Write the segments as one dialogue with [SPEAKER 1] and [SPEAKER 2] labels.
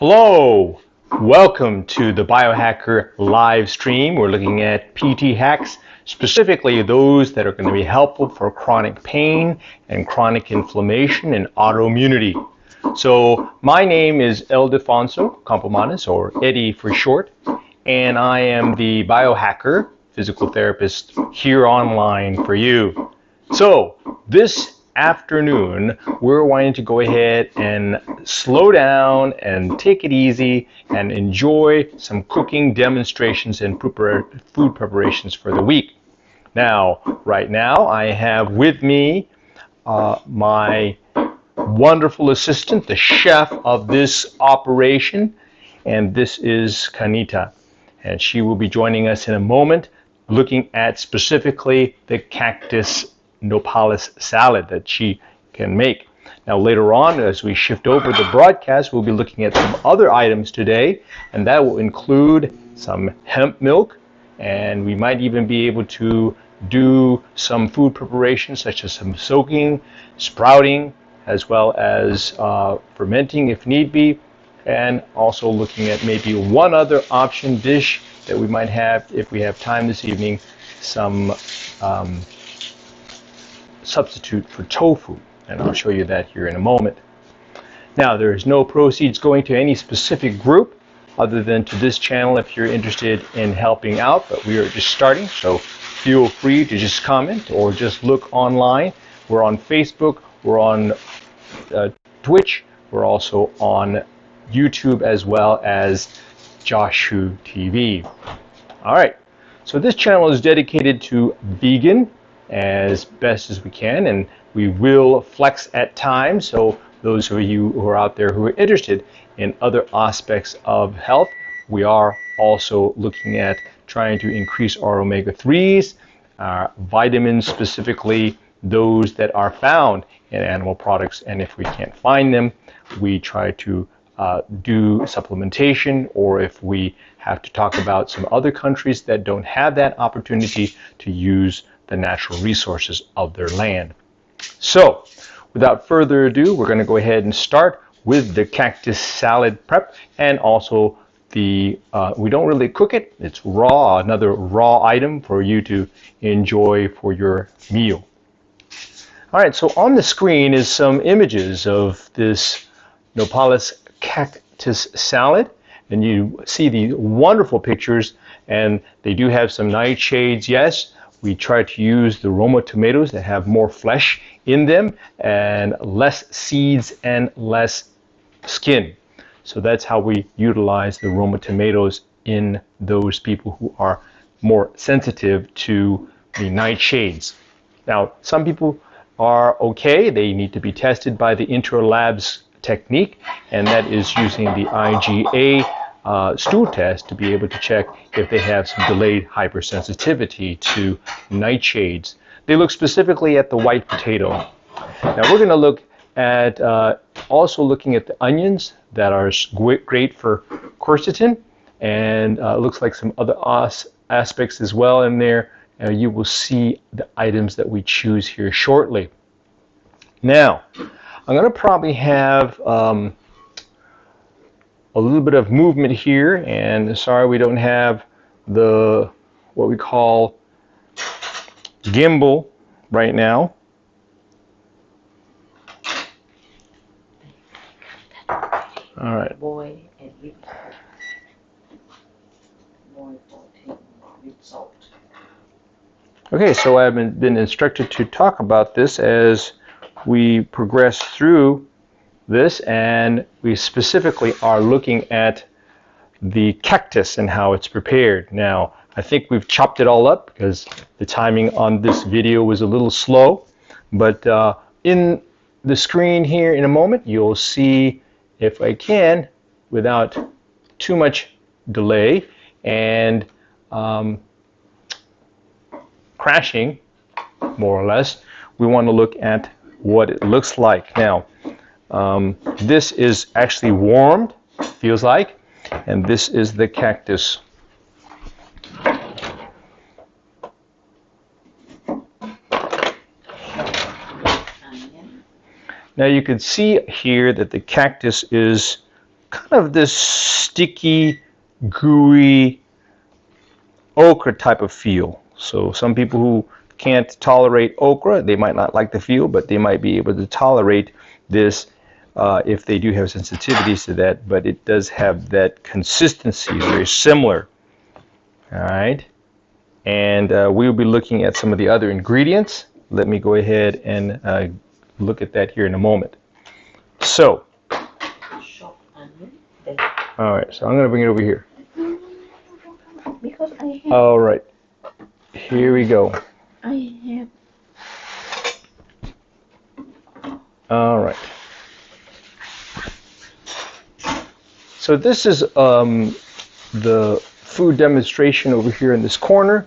[SPEAKER 1] Hello, welcome to the Biohacker live stream. We're looking at PT hacks, specifically those that are going to be helpful for chronic pain and chronic inflammation and autoimmunity. So my name is Ildefonso Campomanes, or Eddie for short, and I am the biohacker physical therapist here online for you. So this afternoon, we're wanting to go ahead and slow down and take it easy and enjoy some cooking demonstrations and food preparations for the week. Now, right now, I have with me my wonderful assistant, the chef of this operation, and this is Kanita. And she will be joining us in a moment, looking at specifically the Cactus Nopales salad that she can make. Now later on, as we shift over the broadcast, we'll be looking at some other items today, and that will include some hemp milk, and we might even be able to do some food preparations such as some soaking, sprouting, as well as fermenting if need be, and also looking at maybe one other option dish that we might have if we have time this evening, some substitute for tofu, and I'll show you that here in a moment. Now, there is no proceeds going to any specific group other than to this channel if you're interested in helping out, but we are just starting, so feel free to just comment or just look online. We're on Facebook, we're on Twitch, we're also on YouTube as well as Joshu TV. All right, so this channel is dedicated to vegan as best as we can, and we will flex at times. So those of you who are out there who are interested in other aspects of health, we are also looking at trying to increase our omega-3s, vitamins, specifically those that are found in animal products, and if we can't find them, we try to do supplementation, or if we have to talk about some other countries that don't have that opportunity, to use the natural resources of their land. So, without further ado, we're going to go ahead and start with the cactus salad prep, and also we don't really cook it, it's raw, another raw item for you to enjoy for your meal. All right, so on the screen is some images of this Nopales cactus salad, and you see these wonderful pictures, and they do have some nightshades, yes. We try to use the Roma tomatoes that have more flesh in them and less seeds and less skin. So that's how we utilize the Roma tomatoes in those people who are more sensitive to the nightshades. Now, some people are okay. They need to be tested by the Intralabs technique, and that is using the IgA stool test to be able to check if they have some delayed hypersensitivity to nightshades. They look specifically at the white potato. Now we're going to look at also looking at the onions that are great for quercetin, and looks like some other aspects as well in there. You will see the items that we choose here shortly. Now, I'm going to probably have a little bit of movement here, and sorry we don't have the what we call gimbal right now. All right.
[SPEAKER 2] Boy and boy 14 salt.
[SPEAKER 1] Okay, so I've been instructed to talk about this as we progress through this, and we specifically are looking at the cactus and how it's prepared. Now, I think we've chopped it all up because the timing on this video was a little slow, but in the screen here in a moment, you'll see, if I can, without too much delay and crashing, more or less, we want to look at what it looks like. Now, this is actually warmed, feels like, and this is the cactus. Now you can see here that the cactus is kind of this sticky, gooey okra type of feel. So some people who can't tolerate okra, they might not like the feel, but they might be able to tolerate this if they do have sensitivities to that. But it does have that consistency, very similar. All right. And we'll be looking at some of the other ingredients. Let me go ahead and look at that here in a moment. So,
[SPEAKER 2] Chopped onion. Then
[SPEAKER 1] all right, so I'm going to bring it over here.
[SPEAKER 2] because I have.
[SPEAKER 1] All right, here we go.
[SPEAKER 2] I have.
[SPEAKER 1] All right. So this is the food demonstration over here in this corner.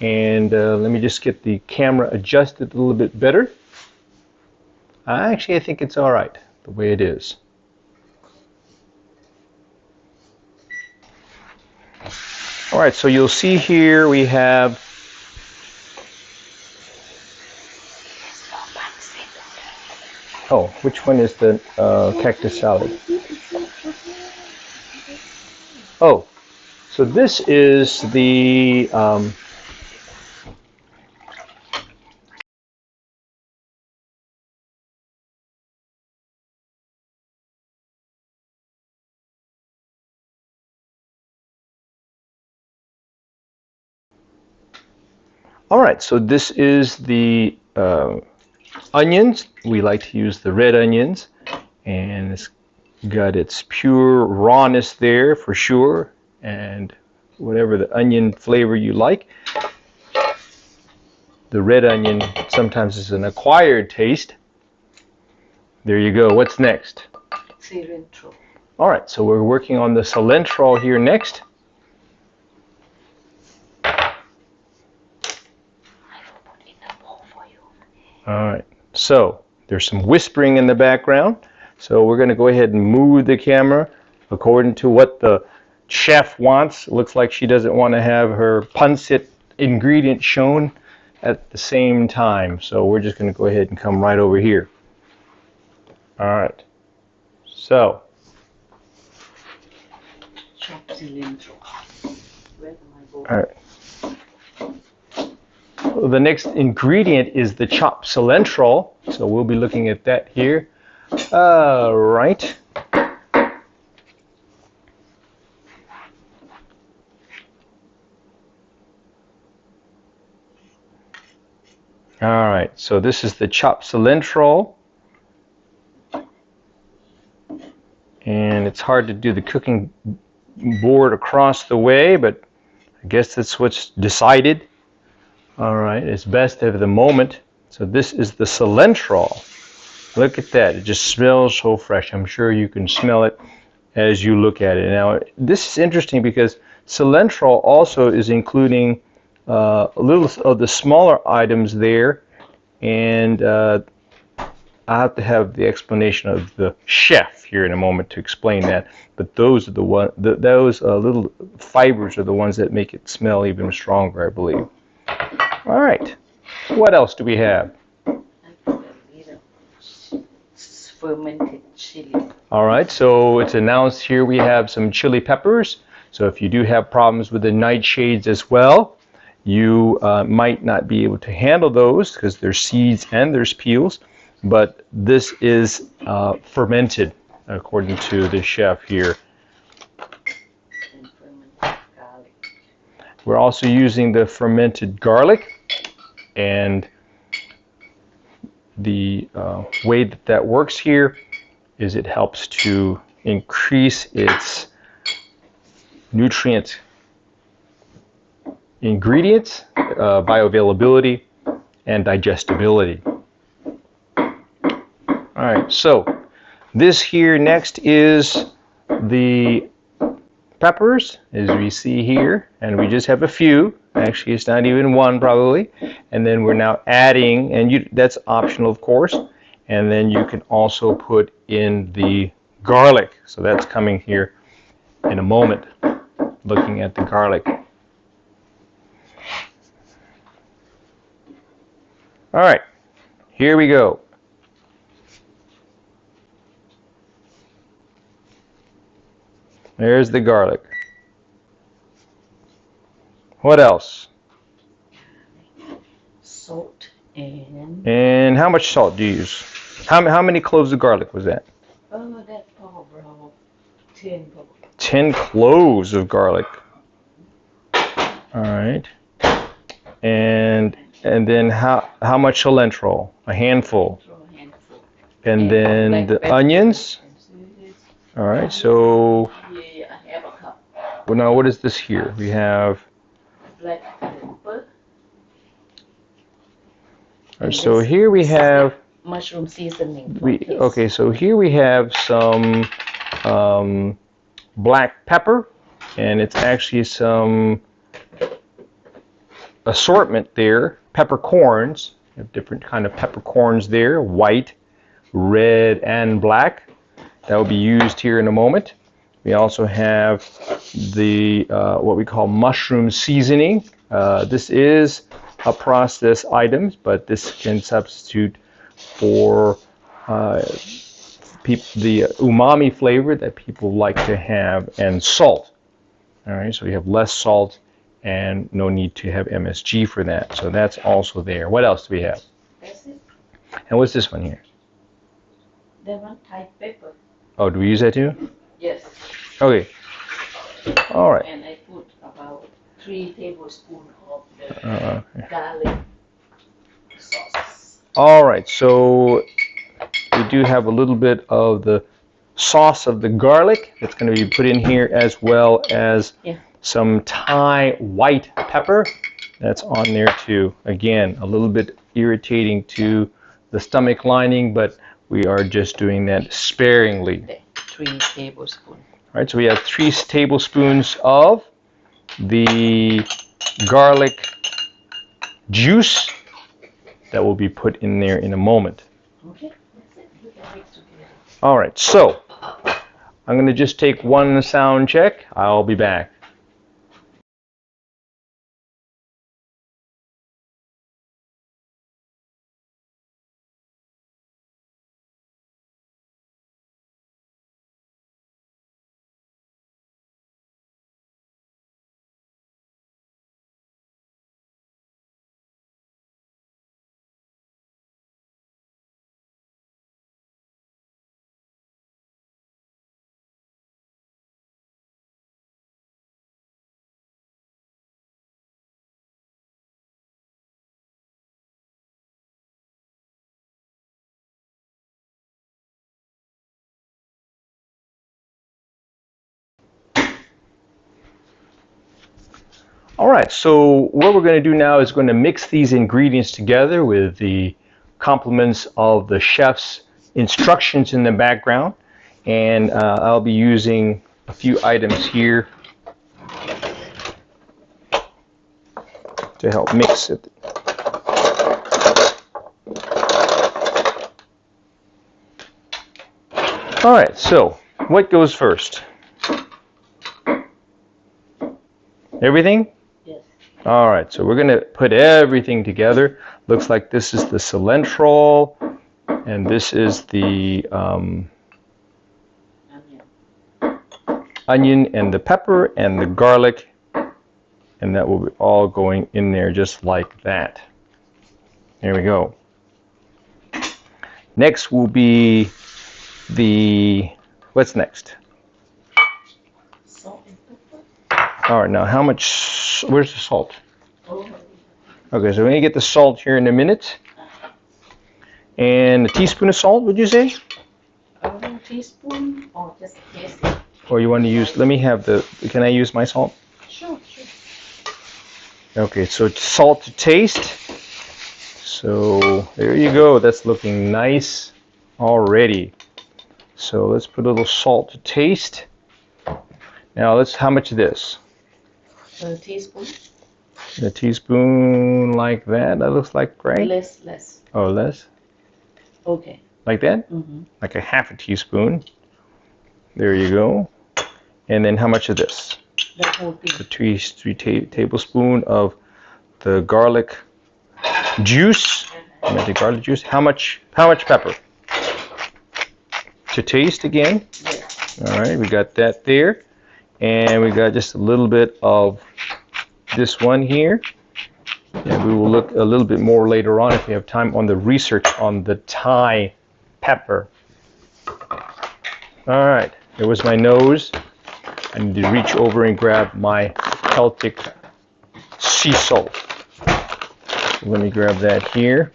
[SPEAKER 1] And let me just get the camera adjusted a little bit better. Actually, I think it's all right the way it is. All right, so you'll see here we have oh, which one is the cactus salad? Oh, so this is the all right, so this is the onions. We like to use the red onions, and it's got its pure rawness there for sure, and whatever the onion flavor you like. The red onion sometimes is an acquired taste. There you go. What's next?
[SPEAKER 2] Cilantro.
[SPEAKER 1] All right, so we're working on the cilantro here next. All right, so there's some whispering in the background. So we're going to go ahead and move the camera according to what the chef wants. It looks like she doesn't want to have her pancit ingredient shown at the same time. So we're just going to go ahead and come right over here. All right, so.
[SPEAKER 2] Chopped cilantro. Where am I going?
[SPEAKER 1] All right. Well, the next ingredient is the chopped cilantro, so we'll be looking at that here. All right. All right, so this is the chopped cilantro. And it's hard to do the cooking board across the way, but I guess that's what's decided. All right, it's best at the moment. So this is the cilantro. Look at that, it just smells so fresh. I'm sure you can smell it as you look at it. Now, this is interesting because cilantro also is including a little of the smaller items there, and I have to have the explanation of the chef here in a moment to explain that. But those are the those little fibers are the ones that make it smell even stronger, I believe. All right. What else do we have?
[SPEAKER 2] I put a little fermented chili.
[SPEAKER 1] All right. So it's announced here we have some chili peppers. So if you do have problems with the nightshades as well, you might not be able to handle those because there's seeds and there's peels. But this is fermented, according to the chef here.
[SPEAKER 2] And fermented garlic.
[SPEAKER 1] We're also using the fermented garlic, and the way that that works here is it helps to increase its nutrient ingredients, bioavailability, and digestibility. All right, so this here next is the peppers, as we see here, and we just have a few. Actually, it's not even one probably. And then we're now adding, and that's optional, of course. And then you can also put in the garlic. So that's coming here in a moment, looking at the garlic. All right, here we go. There's the garlic. What else?
[SPEAKER 2] Salt and...
[SPEAKER 1] And how much salt do you use? How many cloves of garlic was that?
[SPEAKER 2] That's probably 10 probably.
[SPEAKER 1] 10 cloves of garlic. All right. And then how much cilantro? A handful.
[SPEAKER 2] A handful.
[SPEAKER 1] And then the onions. All right. So.
[SPEAKER 2] Yeah, I have a cup.
[SPEAKER 1] Well, now what is this here? We have.
[SPEAKER 2] Black pepper.
[SPEAKER 1] All right, so here we have.
[SPEAKER 2] Mushroom seasoning.
[SPEAKER 1] Okay, so here we have some black pepper, and it's actually some assortment there. Peppercorns. We have different kind of peppercorns there, white, red, and black. That will be used here in a moment. We also have the what we call mushroom seasoning. This is a processed item, but this can substitute for the umami flavor that people like to have, and salt. All right, so we have less salt and no need to have MSG for that. So that's also there. What else do we have?
[SPEAKER 2] That's it.
[SPEAKER 1] And what's this one here?
[SPEAKER 2] That one, Thai pepper.
[SPEAKER 1] Oh, do we use that too?
[SPEAKER 2] Yes.
[SPEAKER 1] Okay. All right.
[SPEAKER 2] And I put about 3 tablespoons of the garlic sauce.
[SPEAKER 1] All right, so we do have a little bit of the sauce of the garlic that's going to be put in here, as well as some Thai white pepper that's on there too. Again, a little bit irritating to the stomach lining, but we are just doing that sparingly.
[SPEAKER 2] 3 tablespoons.
[SPEAKER 1] All right, so we have 3 tablespoons of the garlic juice that will be put in there in a moment.
[SPEAKER 2] Okay, that's it. You can mix together.
[SPEAKER 1] All right, so I'm going to just take one sound check. I'll be back. All right, so what we're going to do now is going to mix these ingredients together with the complements of the chef's instructions in the background. And I'll be using a few items here to help mix it. All right, so what goes first? Everything?
[SPEAKER 2] Yes.
[SPEAKER 1] All right, so we're going to put everything together. Looks like this is the cilantro, and this is the onion and the pepper and the garlic, and that will be all going in there just like that. There we go. Next will be the, what's next?
[SPEAKER 2] Salt and pepper.
[SPEAKER 1] All right, now how much, where's the salt?
[SPEAKER 2] Oh.
[SPEAKER 1] Okay, so we're going to get the salt here in a minute. And a teaspoon of salt, would you say?
[SPEAKER 2] A teaspoon or just a taste?
[SPEAKER 1] Or you want to use, let me have the, can I use my salt?
[SPEAKER 2] Sure, sure.
[SPEAKER 1] Okay, so it's salt to taste. So there you go, that's looking nice already. So let's put a little salt to taste. Now let's, how much of this?
[SPEAKER 2] A teaspoon.
[SPEAKER 1] A teaspoon like that, that looks like right?
[SPEAKER 2] Less.
[SPEAKER 1] Oh, less?
[SPEAKER 2] Okay.
[SPEAKER 1] Like that?
[SPEAKER 2] Mm-hmm.
[SPEAKER 1] Like a half a teaspoon. There you go. And then how much of this?
[SPEAKER 2] The whole thing.
[SPEAKER 1] The three tablespoon of the garlic juice. The garlic juice. How much pepper? To taste again.
[SPEAKER 2] Yes.
[SPEAKER 1] All right, we got that there. And we got just a little bit of this one here. And we will look a little bit more later on if we have time on the research on the Thai pepper. All right, there was my nose. I need to reach over and grab my Celtic sea salt. So let me grab that here.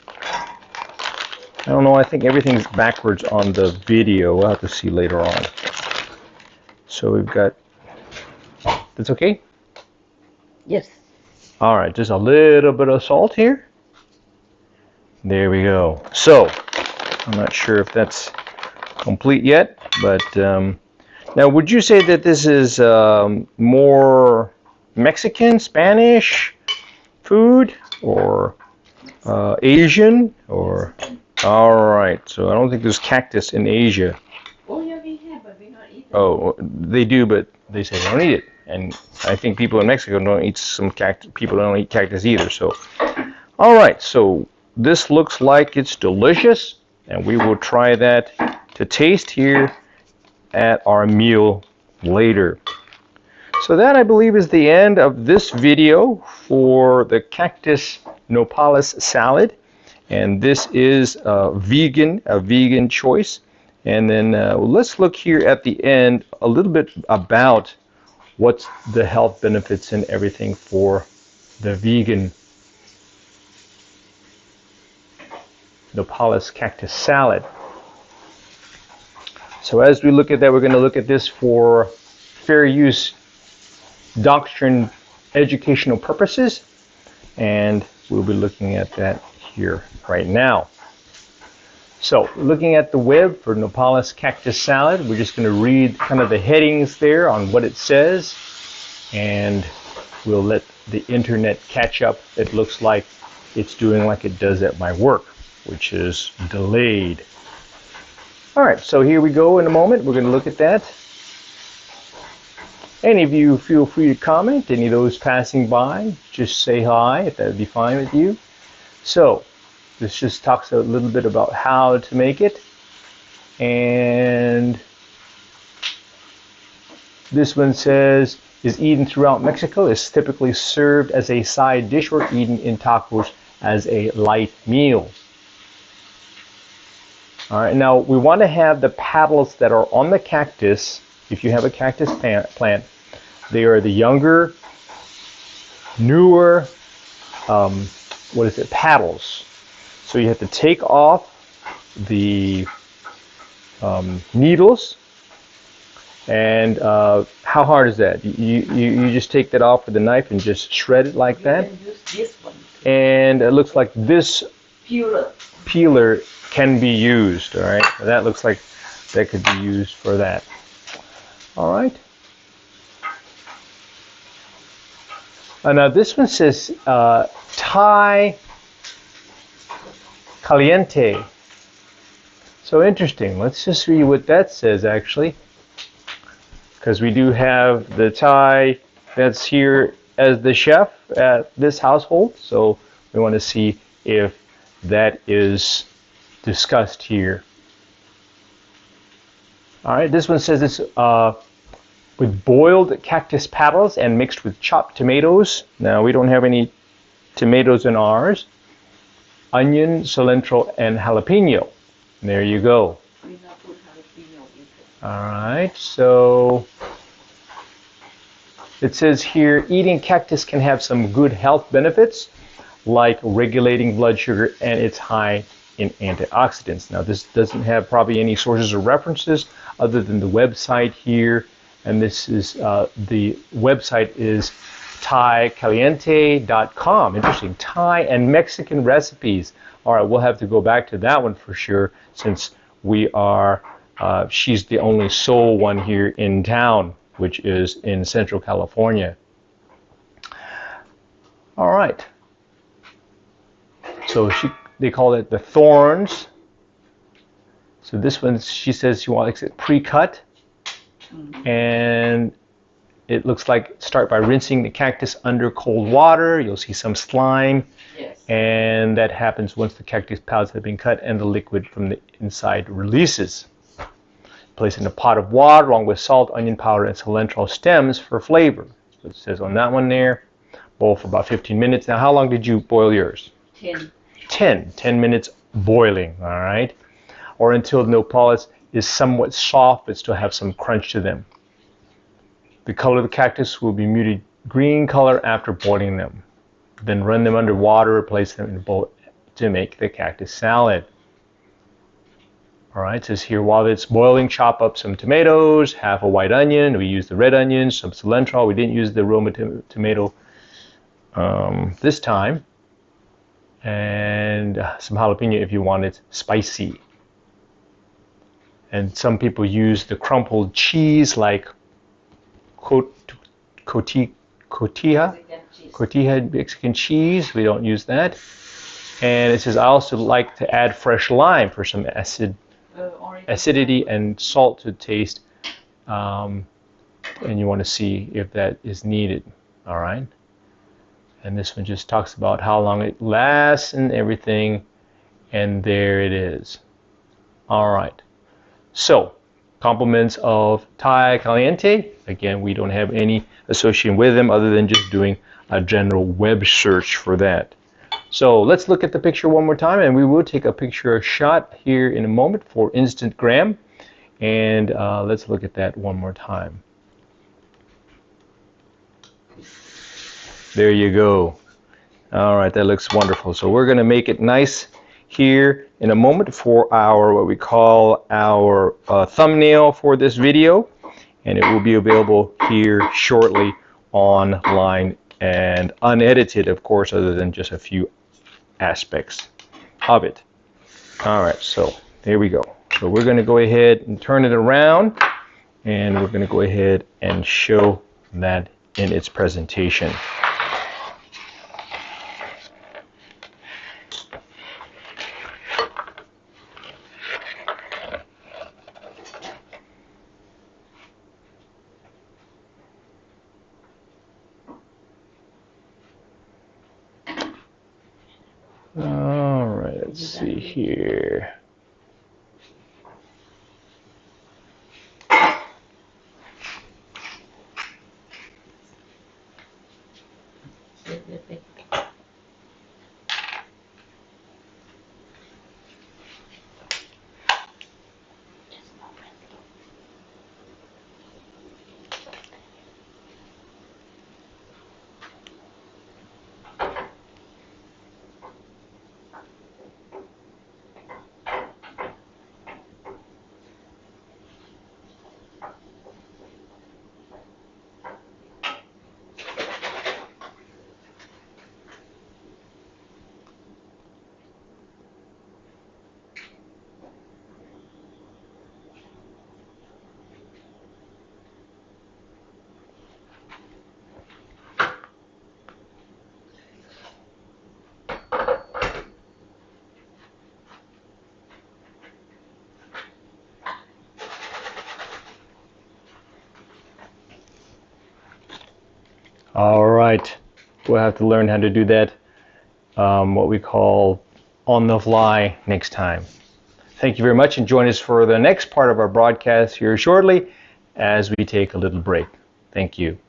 [SPEAKER 1] I don't know, I think everything's backwards on the video. We'll have to see later on. So we've got, that's okay?
[SPEAKER 2] Yes.
[SPEAKER 1] All right, just a little bit of salt here. There we go. So, I'm not sure if that's complete yet, but now would you say that this is more Mexican, Spanish food, or Asian, or? All right, so I don't think there's cactus in Asia.
[SPEAKER 2] Oh yeah, we have, but we not eat it.
[SPEAKER 1] Oh, they do, but they say they don't eat it. And I think people in Mexico don't eat some cactus. People don't eat cactus either. So, all right. So this looks like it's delicious, and we will try that to taste here at our meal later. So that, I believe, is the end of this video for the Cactus Nopales salad. And this is a vegan choice. And then let's look here at the end a little bit about what's the health benefits and everything for the vegan Nopales cactus salad. So as we look at that, we're going to look at this for fair use doctrine educational purposes, and we'll be looking at that here right now. So looking at the web for Nopales cactus salad, we're just going to read kind of the headings there on what it says, and we'll let the internet catch up. It looks like it's doing like it does at my work, which is delayed. All right, so here we go in a moment. We're going to look at that. Any of you feel free to comment. Any of those passing by, just say hi if that would be fine with you. So this just talks a little bit about how to make it. And this one says, is eaten throughout Mexico, is typically served as a side dish or eaten in tacos as a light meal. All right, now we want to have the petals that are on the cactus. If you have a cactus plant, they are the younger, newer, petals. So you have to take off the needles. And how hard is that? You just take that off with a knife and just shred it like that.
[SPEAKER 2] You can use this one.
[SPEAKER 1] And it looks like this peeler can be used. All right, that looks like that could be used for that. All right. Now this one says Thai caliente. So interesting. Let's just read what that says actually, because we do have the Thai that's here as the chef at this household. So we want to see if that is discussed here. All right, this one says it's with boiled cactus petals and mixed with chopped tomatoes. Now we don't have any tomatoes in ours. Onion, cilantro, and jalapeno. And there you go. All right, so it says here, eating cactus can have some good health benefits, like regulating blood sugar, and it's high in antioxidants. Now this doesn't have probably any sources or references other than the website here, and this is the website is thaicaliente.com. Interesting, Thai and Mexican recipes. All right, we'll have to go back to that one for sure, since we are she's the only sole one here in town, which is in Central California. All right. So they call it the thorns. So this one, she says she wants it pre-cut. And it looks like start by rinsing the cactus under cold water. You'll see some slime. Yes. And that happens once the cactus petals have been cut and the liquid from the inside releases. Place in a pot of water along with salt, onion powder, and cilantro stems for flavor. So it says on that one there, boil for about 15 minutes. Now, how long did you boil yours? 10 minutes boiling, all right? Or until the nopales is somewhat soft but still have some crunch to them. The color of the cactus will be muted green color after boiling them. Then run them under water or place them in a bowl to make the cactus salad. All right, it says here, while it's boiling, chop up some tomatoes, half a white onion. We use the red onion, some cilantro. We didn't use the Roma tomato this time. And some jalapeno if you want it spicy. And some people use the crumpled cheese like cotija Mexican cheese. We don't use that. And it says, I also like to add fresh lime for some acidity and salt to taste, and you want to see if that is needed. All right, and this one just talks about how long it lasts and everything, and there it is. All right, so compliments of Thai Caliente. Again, we don't have any association with them other than just doing a general web search for that. So let's look at the picture one more time, and we will take a picture shot here in a moment for Instagram. And let's look at that one more time. There you go. All right, that looks wonderful. So we're going to make it nice here in a moment for our, what we call our thumbnail for this video. And it will be available here shortly online and unedited, of course, other than just a few aspects of it. All right, so there we go. So we're going to go ahead and turn it around, and we're going to go ahead and show that in its presentation. All right, let's see here. All right, we'll have to learn how to do that, what we call on the fly next time. Thank you very much, and join us for the next part of our broadcast here shortly as we take a little break. Thank you.